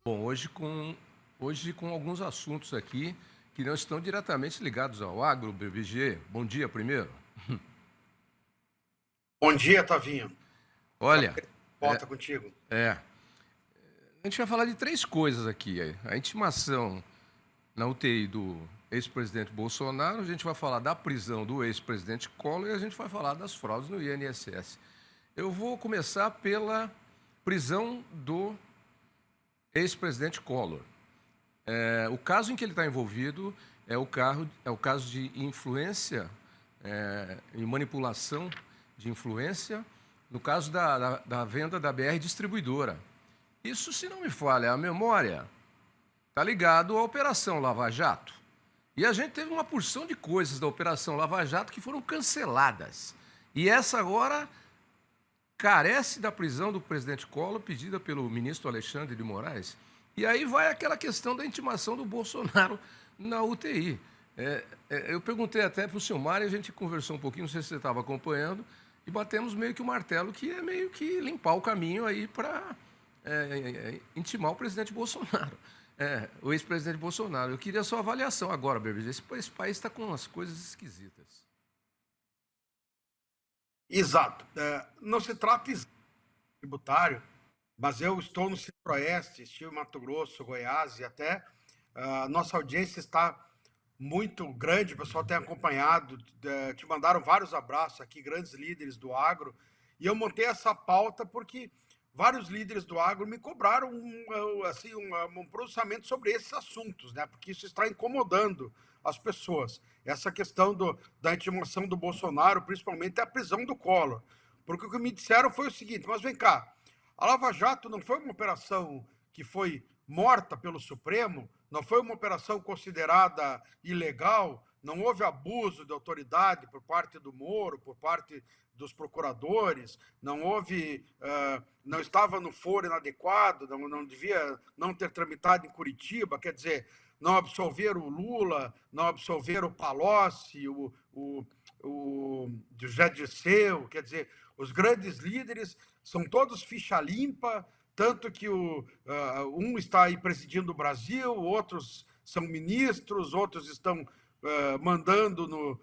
Bom, hoje com alguns assuntos aqui que não estão diretamente ligados ao agro, BBG. Bom dia primeiro. Bom dia, Tavinho. Olha, Volta contigo. é, a gente vai falar de três coisas aqui. A intimação na UTI do ex-presidente Bolsonaro, a gente vai falar da prisão do ex-presidente Collor e a gente vai falar das fraudes no INSS. Eu vou começar pela prisão do ex-presidente Collor. O caso em que ele está envolvido é o caso de influência e manipulação de influência, no caso da venda da BR Distribuidora. Isso, se não me falha a memória, está ligado à Operação Lava Jato. E a gente teve uma porção de coisas da Operação Lava Jato que foram canceladas. E essa agora carece da prisão do presidente Collor, pedida pelo ministro Alexandre de Moraes. E aí vai aquela questão da intimação do Bolsonaro na UTI. Eu perguntei até para o Silmar e a gente conversou um pouquinho, não sei se você estava acompanhando, e batemos meio que o martelo, que é meio que limpar o caminho aí para intimar o presidente Bolsonaro, o ex-presidente Bolsonaro. Eu queria a sua avaliação agora, BBG. Esse país está com umas coisas esquisitas. Exato. Não se trata de tributário, mas eu estou no Centro-Oeste, estive em Mato Grosso, Goiás, e até a nossa audiência está muito grande, o pessoal tem acompanhado, te mandaram vários abraços aqui, grandes líderes do agro, e eu montei essa pauta porque vários líderes do agro me cobraram um pronunciamento sobre esses assuntos, né? Porque isso está incomodando as pessoas. Essa questão da intimação do Bolsonaro, principalmente a prisão do Collor. Porque o que me disseram foi o seguinte, mas vem cá, a Lava Jato não foi uma operação que foi morta pelo Supremo, não foi uma operação considerada ilegal, não houve abuso de autoridade por parte do Moro, por parte dos procuradores, não estava no foro inadequado, não devia não ter tramitado em Curitiba, quer dizer, não absolveram o Lula, não absolveram o Palocci, o José Dirceu, quer dizer, os grandes líderes são todos ficha limpa, tanto que um está aí presidindo o Brasil, outros são ministros, outros estão mandando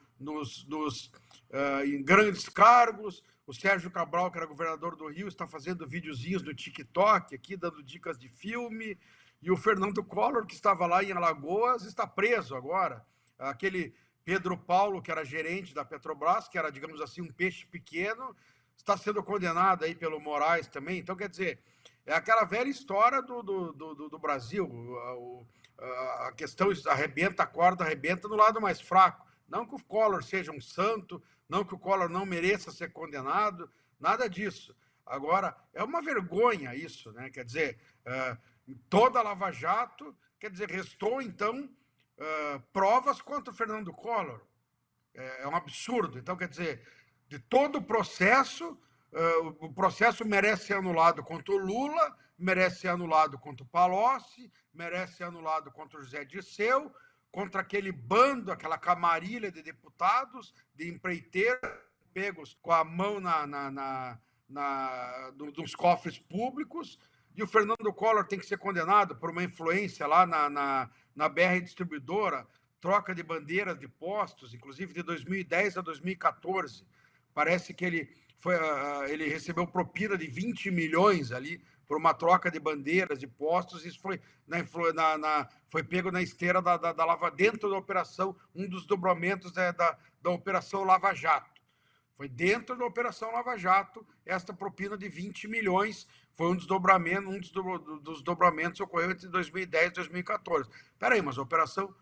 em grandes cargos. O Sérgio Cabral, que era governador do Rio, está fazendo videozinhos no TikTok aqui, dando dicas de filme. E o Fernando Collor, que estava lá em Alagoas, está preso agora. Aquele Pedro Paulo, que era gerente da Petrobras, que era, digamos assim, um peixe pequeno, está sendo condenado aí pelo Moraes também. Então, quer dizer, é aquela velha história do Brasil. A questão arrebenta a corda, arrebenta no lado mais fraco. Não que o Collor seja um santo, não que o Collor não mereça ser condenado, nada disso. Agora, é uma vergonha isso, né? Quer dizer, toda a Lava Jato, quer dizer, restou, então, provas contra o Fernando Collor. É um absurdo. Então, quer dizer, de todo o processo merece ser anulado contra o Lula, merece ser anulado contra o Palocci, merece ser anulado contra o José Dirceu, contra aquele bando, aquela camarilha de deputados, de empreiteiros, pegos com a mão nos cofres públicos, e o Fernando Collor tem que ser condenado por uma influência lá na BR Distribuidora, troca de bandeiras de postos, inclusive de 2010 a 2014. Parece que ele recebeu propina de 20 milhões ali por uma troca de bandeiras de postos. Isso foi pego na esteira da Lava, dentro da operação, um dos dobramentos da Operação Lava Jato. Foi dentro da Operação Lava Jato, esta propina de 20 milhões foi um dos dobramentos ocorreu entre 2010 e 2014. Espera aí, mas a Operação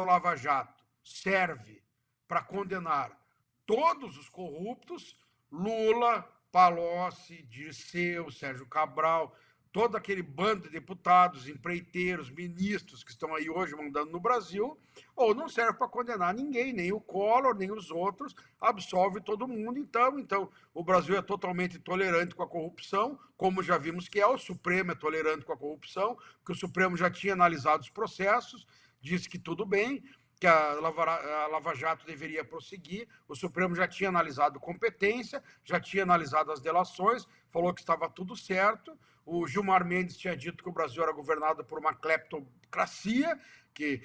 Lava Jato serve para condenar todos os corruptos, Lula, Palocci, Dirceu, Sérgio Cabral, todo aquele bando de deputados, empreiteiros, ministros que estão aí hoje mandando no Brasil, ou não serve para condenar ninguém, nem o Collor, nem os outros, absolve todo mundo. Então, o Brasil é totalmente tolerante com a corrupção, como já vimos que o Supremo é tolerante com a corrupção, porque o Supremo já tinha analisado os processos, disse que tudo bem, que a Lava Jato deveria prosseguir, o Supremo já tinha analisado competência, já tinha analisado as delações, falou que estava tudo certo, o Gilmar Mendes tinha dito que o Brasil era governado por uma cleptocracia, que,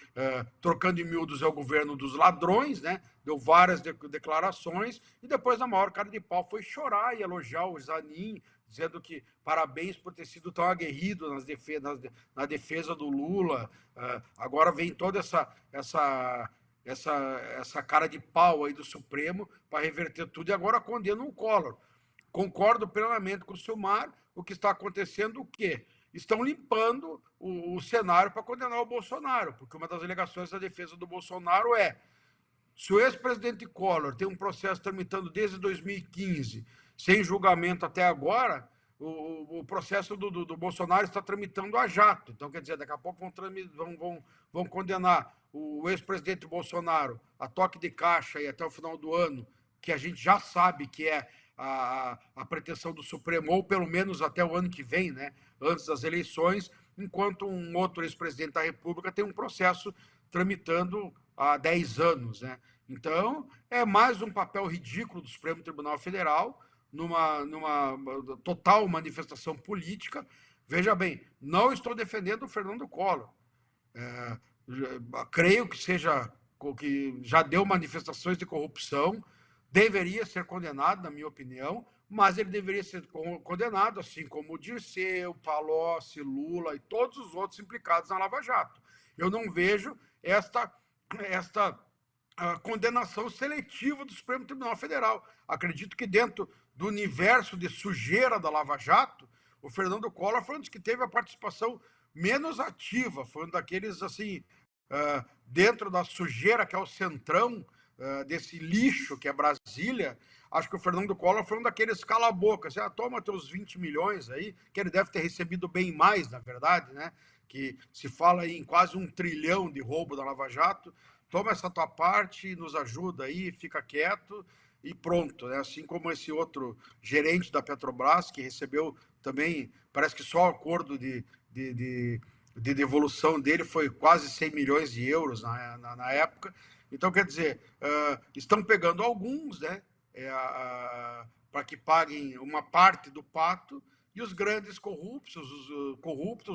trocando em miúdos, é o governo dos ladrões, né? Deu várias declarações, e depois, na maior cara de pau, foi chorar e elogiar o Zanin, dizendo que parabéns por ter sido tão aguerrido na defesa do Lula. Agora vem toda essa cara de pau aí do Supremo para reverter tudo, e agora condena o Collor. Concordo plenamente com o Silmar. O que está acontecendo, o quê? Estão limpando o cenário para condenar o Bolsonaro, porque uma das alegações da defesa do Bolsonaro é: se o ex-presidente Collor tem um processo tramitando desde 2015, sem julgamento até agora, o processo do Bolsonaro está tramitando a jato. Então, quer dizer, daqui a pouco vão condenar o ex-presidente Bolsonaro a toque de caixa e até o final do ano, que a gente já sabe que é a pretensão do Supremo, ou pelo menos até o ano que vem, né, antes das eleições, enquanto um outro ex-presidente da República tem um processo tramitando há 10 anos. Né? Então, é mais um papel ridículo do Supremo Tribunal Federal, numa total manifestação política. Veja bem, não estou defendendo o Fernando Collor. Creio que já deu manifestações de corrupção, deveria ser condenado, na minha opinião, mas ele deveria ser condenado, assim como o Dirceu, Palocci, Lula e todos os outros implicados na Lava Jato. Eu não vejo esta condenação seletiva do Supremo Tribunal Federal. Acredito que dentro do universo de sujeira da Lava Jato, o Fernando Collor foi um dos que teve a participação menos ativa, foi um daqueles, assim, dentro da sujeira que é o centrão, desse lixo que é Brasília. Acho que o Fernando Collor foi um daqueles cala-bocas, toma teus 20 milhões aí, que ele deve ter recebido bem mais, na verdade, né? Que se fala aí em quase 1 trilhão de roubo da Lava Jato, toma essa tua parte, nos ajuda aí, fica quieto e pronto, né? Assim como esse outro gerente da Petrobras, que recebeu também, parece que só o acordo de devolução dele foi quase 100 milhões de euros na época. Então, quer dizer, estão pegando alguns, né, para que paguem uma parte do pato, e os grandes corruptos,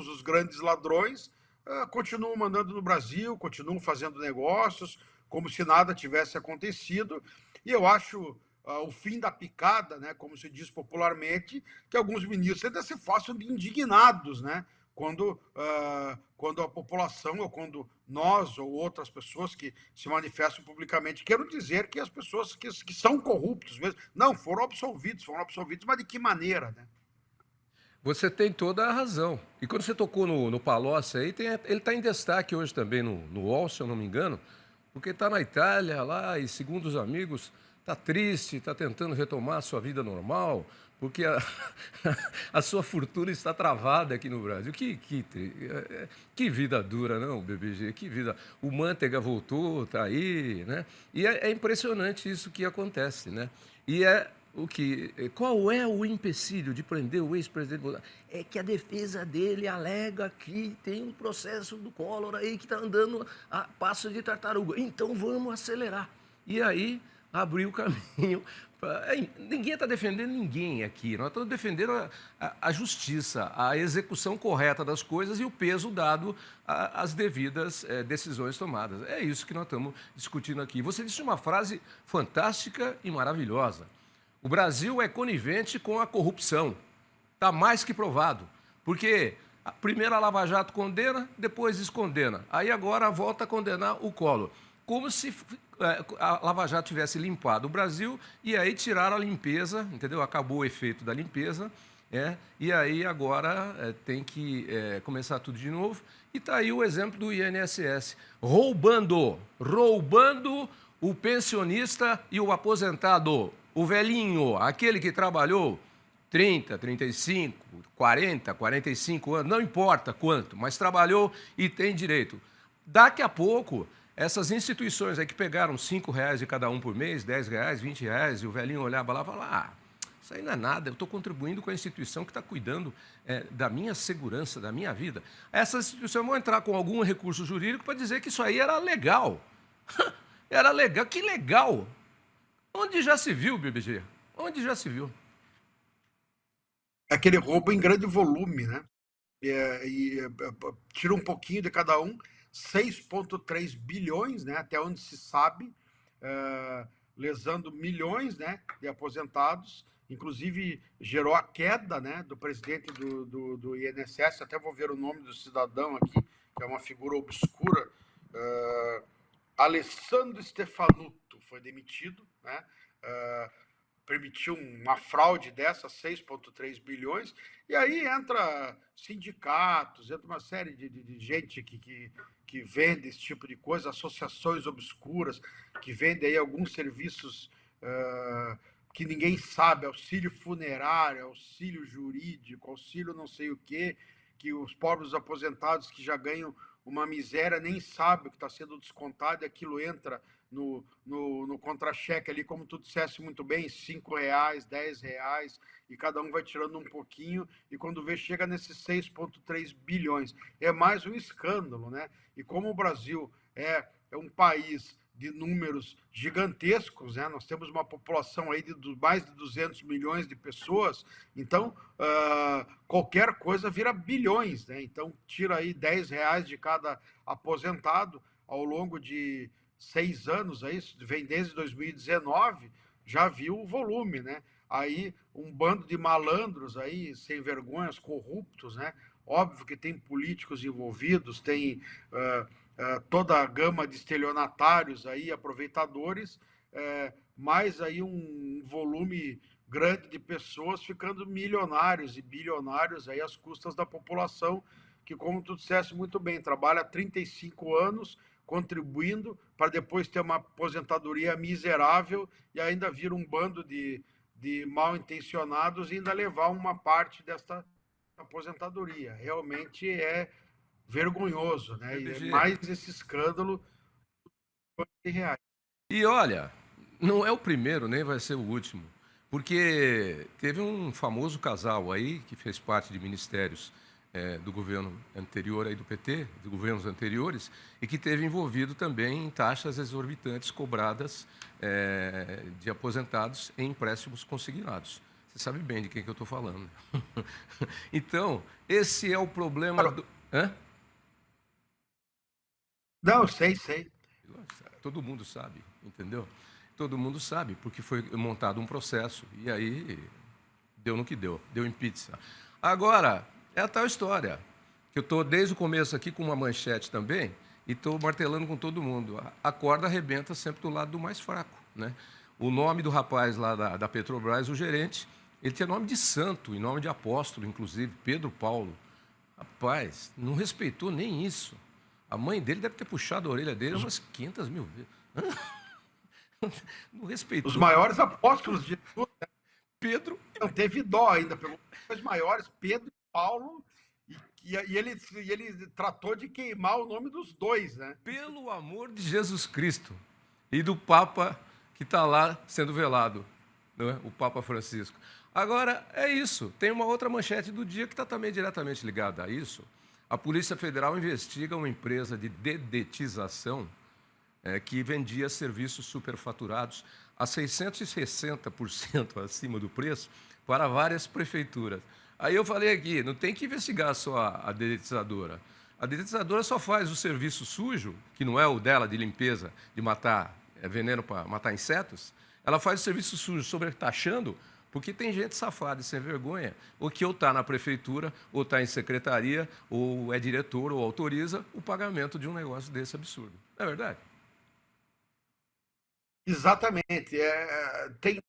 os grandes ladrões, continuam mandando no Brasil, continuam fazendo negócios, como se nada tivesse acontecido. E eu acho o fim da picada, né, como se diz popularmente, que alguns ministros ainda se façam de indignados, né, quando a população, ou quando nós ou outras pessoas que se manifestam publicamente queiram dizer que as pessoas que são corruptos mesmo, não, foram absolvidos, mas de que maneira, né? Você tem toda a razão. E quando você tocou no Palocci aí, ele está em destaque hoje também no UOL, se eu não me engano, porque está na Itália lá e, segundo os amigos, está triste, está tentando retomar a sua vida normal, porque a sua fortuna está travada aqui no Brasil. Que vida dura, não, BBG? Que vida. O Manteiga voltou, está aí, né? E é impressionante isso que acontece, né? E qual é o empecilho de prender o ex-presidente Bolsonaro? É que a defesa dele alega que tem um processo do Collor aí que está andando a passo de tartaruga. Então vamos acelerar. E aí abrir o caminho. Ninguém está defendendo ninguém aqui. Nós estamos defendendo a justiça, a execução correta das coisas e o peso dado às devidas decisões tomadas. É isso que nós estamos discutindo aqui. Você disse uma frase fantástica e maravilhosa. O Brasil é conivente com a corrupção. Está mais que provado. Porque primeiro a Lava Jato condena, depois descondena. Aí agora volta a condenar o Collor. Como se a Lava Jato tivesse limpado o Brasil e aí tiraram a limpeza, entendeu? Acabou o efeito da limpeza, e aí agora tem que começar tudo de novo. E está aí o exemplo do INSS, roubando o pensionista e o aposentado, o velhinho, aquele que trabalhou 30, 35, 40, 45 anos, não importa quanto, mas trabalhou e tem direito. Daqui a pouco, essas instituições aí que pegaram R$5 de cada um por mês, R$10, R$20, e o velhinho olhava lá e falava, isso aí não é nada, eu estou contribuindo com a instituição que está cuidando da minha segurança, da minha vida. Essas instituições vão entrar com algum recurso jurídico para dizer que isso aí era legal. Era legal, que legal! Onde já se viu, BBG? Onde já se viu? aquele roubo em grande volume, né? Tira um pouquinho de cada um, 6,3 bilhões, né, até onde se sabe, lesando milhões, né, de aposentados, inclusive gerou a queda, né, do presidente do INSS, até vou ver o nome do cidadão aqui, que é uma figura obscura, Alessandro Stefanuto foi demitido, né, permitiu uma fraude dessa, 6,3 bilhões, e aí entra sindicatos, entra uma série de gente que vende esse tipo de coisa, associações obscuras, que vendem aí alguns serviços que ninguém sabe, auxílio funerário, auxílio jurídico, auxílio não sei o quê, que os pobres aposentados que já ganham uma miséria nem sabem o que está sendo descontado, e aquilo entra no contra-cheque ali, como tu disseste muito bem, R$ 5, R$ 10, e cada um vai tirando um pouquinho, e quando vê, chega nesses 6,3 bilhões. É mais um escândalo, né? E como o Brasil é um país de números gigantescos, né? Nós temos uma população aí de mais de 200 milhões de pessoas, então qualquer coisa vira bilhões, né? Então tira aí R$ 10 de cada aposentado ao longo de 6 anos, aí, vem desde 2019, já viu o volume, né? Aí um bando de malandros aí, sem vergonhas, corruptos, né? Óbvio que tem políticos envolvidos, tem toda a gama de estelionatários aí, aproveitadores, mais aí um volume grande de pessoas ficando milionários e bilionários aí às custas da população, que, como tu disseste muito bem, trabalha há 35 anos contribuindo para depois ter uma aposentadoria miserável e ainda vir um bando de mal intencionados e ainda levar uma parte desta aposentadoria. Realmente é vergonhoso, né? E é PBG. mais esse escândalo reais. E olha, não é o primeiro, nem vai ser o último, porque teve um famoso casal aí que fez parte de ministérios do governo anterior aí do PT, de governos anteriores, e que teve envolvido também em taxas exorbitantes cobradas de aposentados em empréstimos consignados. Você sabe bem de quem que eu estou falando. Então, esse é o problema do... Hã? Não, sei. Todo mundo sabe, entendeu? Todo mundo sabe, porque foi montado um processo e aí deu no que deu em pizza. Agora, é a tal história, que eu estou desde o começo aqui com uma manchete também e estou martelando com todo mundo. A corda arrebenta sempre do lado do mais fraco, né? O nome do rapaz lá da Petrobras, o gerente, ele tinha nome de santo e nome de apóstolo, inclusive, Pedro Paulo. Rapaz, não respeitou nem isso. A mãe dele deve ter puxado a orelha dele umas 500 mil vezes. Não respeitou. Os maiores apóstolos de tudo, né? Pedro. Não teve dó ainda, pegou os maiores, Pedro e Paulo, e ele tratou de queimar o nome dos dois, né? Pelo amor de Jesus Cristo e do Papa que está lá sendo velado, não é? O Papa Francisco. Agora, é isso. Tem uma outra manchete do dia que está também diretamente ligada a isso. A Polícia Federal investiga uma empresa de dedetização que vendia serviços superfaturados a 660% acima do preço para várias prefeituras. Aí eu falei aqui, não tem que investigar só a dedetizadora. A dedetizadora só faz o serviço sujo, que não é o dela de limpeza, de matar veneno para matar insetos. Ela faz o serviço sujo sobretaxando, porque tem gente safada e sem vergonha, ou que ou está na prefeitura, ou está em secretaria, ou é diretor, ou autoriza o pagamento de um negócio desse absurdo. Não é verdade? Exatamente.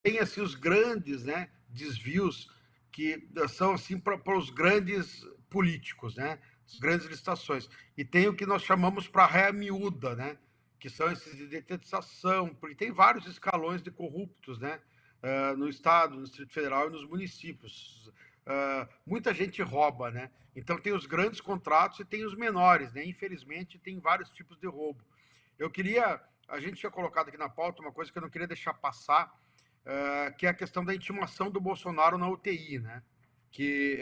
Tem assim, os grandes, né, desvios que são assim para os grandes políticos, né, as grandes licitações. E tem o que nós chamamos para réia miúda, né, que são esses de detetização, porque tem vários escalões de corruptos, né, no Estado, no Distrito Federal e nos municípios. Muita gente rouba, né? Então tem os grandes contratos e tem os menores, né? Infelizmente tem vários tipos de roubo. A gente tinha colocado aqui na pauta uma coisa que eu não queria deixar passar, que é a questão da intimação do Bolsonaro na UTI, né? Que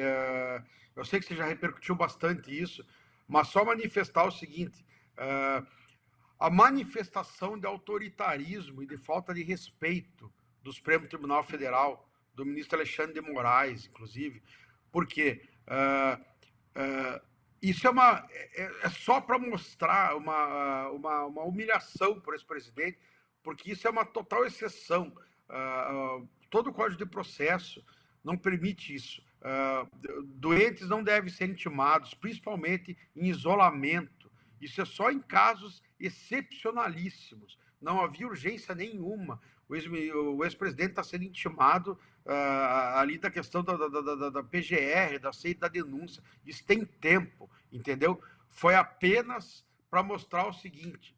eu sei que você já repercutiu bastante isso, mas só manifestar o seguinte: a manifestação de autoritarismo e de falta de respeito do Supremo Tribunal Federal, do ministro Alexandre de Moraes, inclusive, Por quê? Isso é só para mostrar uma humilhação para esse presidente, porque isso é uma total exceção. Todo o Código de Processo não permite isso. Doentes não devem ser intimados, principalmente em isolamento. Isso é só em casos excepcionalíssimos. Não havia urgência nenhuma. O ex-presidente está sendo intimado ali da questão da PGR, da CEI da denúncia. Isso tem tempo, entendeu? Foi apenas para mostrar o seguinte: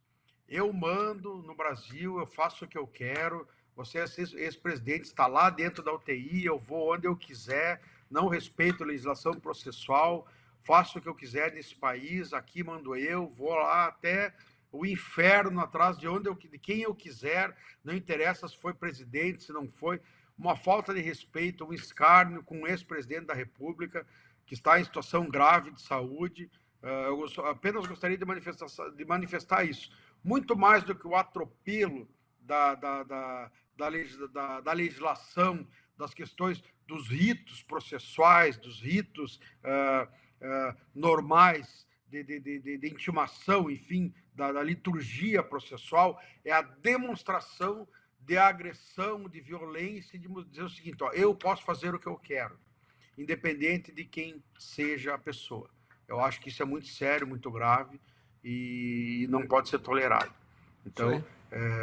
eu mando no Brasil, eu faço o que eu quero, você é ex-presidente, está lá dentro da UTI, eu vou onde eu quiser, não respeito a legislação processual, faço o que eu quiser nesse país, aqui mando eu, vou lá até o inferno atrás de quem eu quiser, não interessa se foi presidente, se não foi. Uma falta de respeito, um escárnio com o ex-presidente da República, que está em situação grave de saúde. Eu apenas gostaria de manifestar isso. Muito mais do que o atropelo da legislação, das questões dos ritos processuais, dos ritos normais de intimação, enfim, da liturgia processual, é a demonstração de agressão, de violência, de dizer o seguinte: ó, eu posso fazer o que eu quero, independente de quem seja a pessoa. Eu acho que isso é muito sério, muito grave e não pode ser tolerado. Então,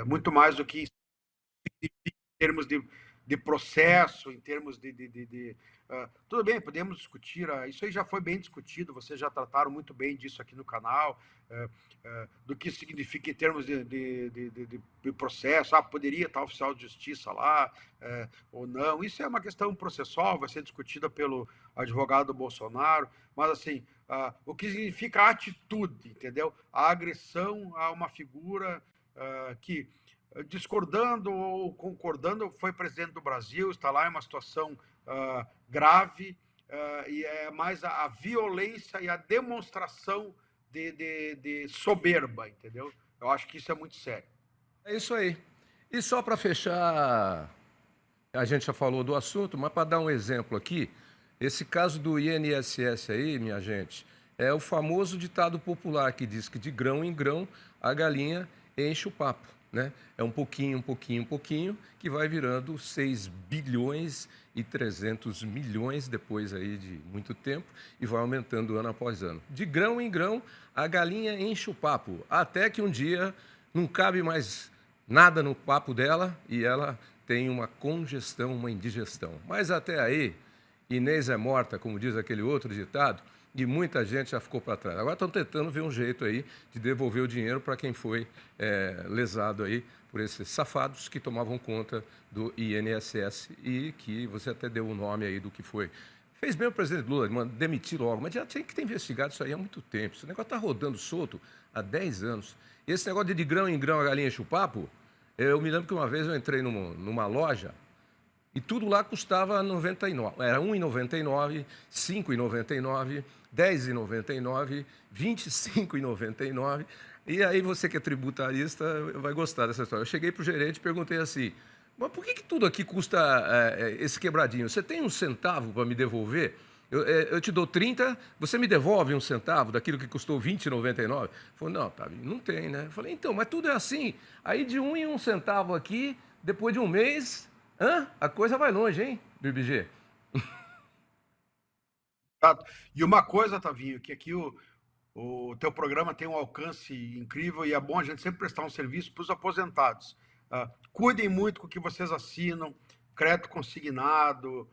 muito mais do que em termos de processo, em termos tudo bem, podemos discutir, isso aí já foi bem discutido, vocês já trataram muito bem disso aqui no canal, do que significa em termos de processo, poderia estar oficial de justiça lá, ou não, isso é uma questão processual, vai ser discutida pelo advogado Bolsonaro, mas assim, o que significa a atitude, entendeu? A agressão a uma figura que, discordando ou concordando, foi presidente do Brasil, está lá em uma situação grave, e é mais a violência e a demonstração de soberba, entendeu? Eu acho que isso é muito sério. É isso aí. E só para fechar, a gente já falou do assunto, mas para dar um exemplo aqui, esse caso do INSS aí, minha gente, é o famoso ditado popular que diz que de grão em grão a galinha enche o papo, né? É um pouquinho, que vai virando 6 bilhões e 300 milhões depois aí de muito tempo e vai aumentando ano após ano. De grão em grão, a galinha enche o papo, até que um dia não cabe mais nada no papo dela e ela tem uma congestão, uma indigestão. Mas até aí, Inês é morta, como diz aquele outro ditado, e muita gente já ficou para trás. Agora estão tentando ver um jeito aí de devolver o dinheiro para quem foi lesado aí por esses safados que tomavam conta do INSS e que você até deu o nome aí do que foi. Fez bem o presidente Lula, demitir logo, mas já tinha que ter investigado isso aí há muito tempo. Esse negócio está rodando solto há 10 anos. E esse negócio de grão em grão a galinha enche o papo, eu me lembro que uma vez eu entrei numa loja e tudo lá custava 99. Era R$ 1,99, R$ 5,99, R$ 10,99, R$ 25,99. E aí você que é tributarista vai gostar dessa história. Eu cheguei para o gerente e perguntei assim, mas por que tudo aqui custa esse quebradinho? Você tem um centavo para me devolver? Eu te dou 30, você me devolve um centavo daquilo que custou R$ 20,99? Falei, não, tá, não tem, né? Eu falei, então, mas tudo é assim. Aí de 1 em 1 centavo aqui, depois de um mês, a coisa vai longe, hein, BBG? E uma coisa, Tavinho, que aqui o teu programa tem um alcance incrível e é bom a gente sempre prestar um serviço para os aposentados. Cuidem muito com o que vocês assinam, crédito consignado,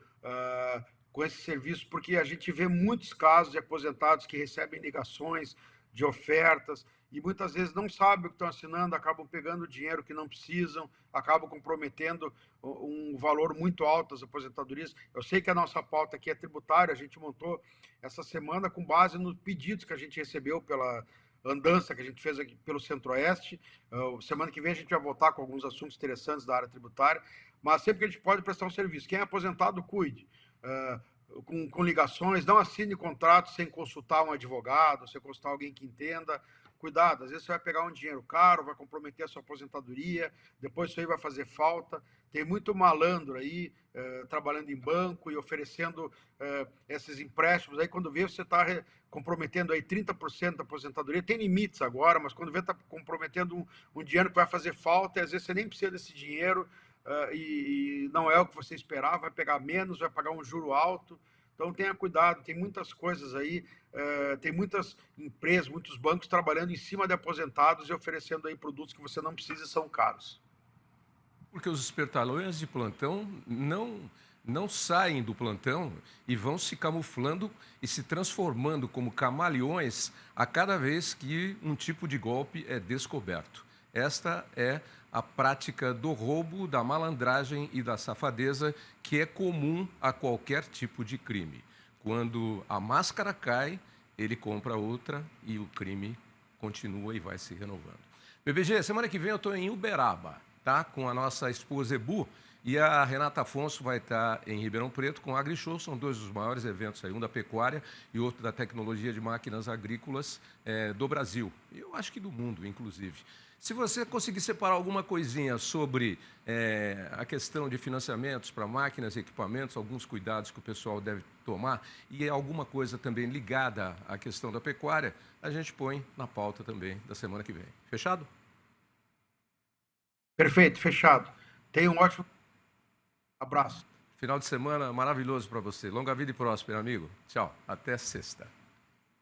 com esse serviço, porque a gente vê muitos casos de aposentados que recebem ligações de ofertas e muitas vezes não sabem o que estão assinando, acabam pegando dinheiro que não precisam, acabam comprometendo um valor muito alto das aposentadorias. Eu sei que a nossa pauta aqui é tributária, a gente montou essa semana com base nos pedidos que a gente recebeu pela andança que a gente fez aqui pelo Centro-Oeste. Semana que vem a gente vai voltar com alguns assuntos interessantes da área tributária, mas sempre que a gente pode prestar um serviço. Quem é aposentado, cuide. Com ligações, não assine contrato sem consultar um advogado, sem consultar alguém que entenda, cuidado, às vezes você vai pegar um dinheiro caro, vai comprometer a sua aposentadoria, depois isso aí vai fazer falta. Tem muito malandro aí trabalhando em banco e oferecendo esses empréstimos. Aí quando vê, você está comprometendo aí 30% da aposentadoria. Tem limites agora, mas quando vê, está comprometendo um dinheiro que vai fazer falta, e às vezes você nem precisa desse dinheiro e não é o que você esperava, vai pegar menos, vai pagar um juro alto. Então tenha cuidado, tem muitas coisas aí, tem muitas empresas, muitos bancos trabalhando em cima de aposentados e oferecendo aí produtos que você não precisa e são caros. Porque os espertalhões de plantão não saem do plantão e vão se camuflando e se transformando como camaleões a cada vez que um tipo de golpe é descoberto. Esta é a prática do roubo, da malandragem e da safadeza que é comum a qualquer tipo de crime. Quando a máscara cai, ele compra outra e o crime continua e vai se renovando. BBG, semana que vem eu estou em Uberaba, tá? Com a nossa esposa Ebu, e a Renata Afonso vai estar em Ribeirão Preto com o AgriShow. São dois dos maiores eventos aí, um da pecuária e outro da tecnologia de máquinas agrícolas do Brasil. E eu acho que do mundo, inclusive. Se você conseguir separar alguma coisinha sobre a questão de financiamentos para máquinas e equipamentos, alguns cuidados que o pessoal deve tomar e alguma coisa também ligada à questão da pecuária, a gente põe na pauta também da semana que vem. Fechado? Perfeito, fechado. Tenha um ótimo abraço. Final de semana maravilhoso para você. Longa vida e próspera, amigo. Tchau. Até sexta.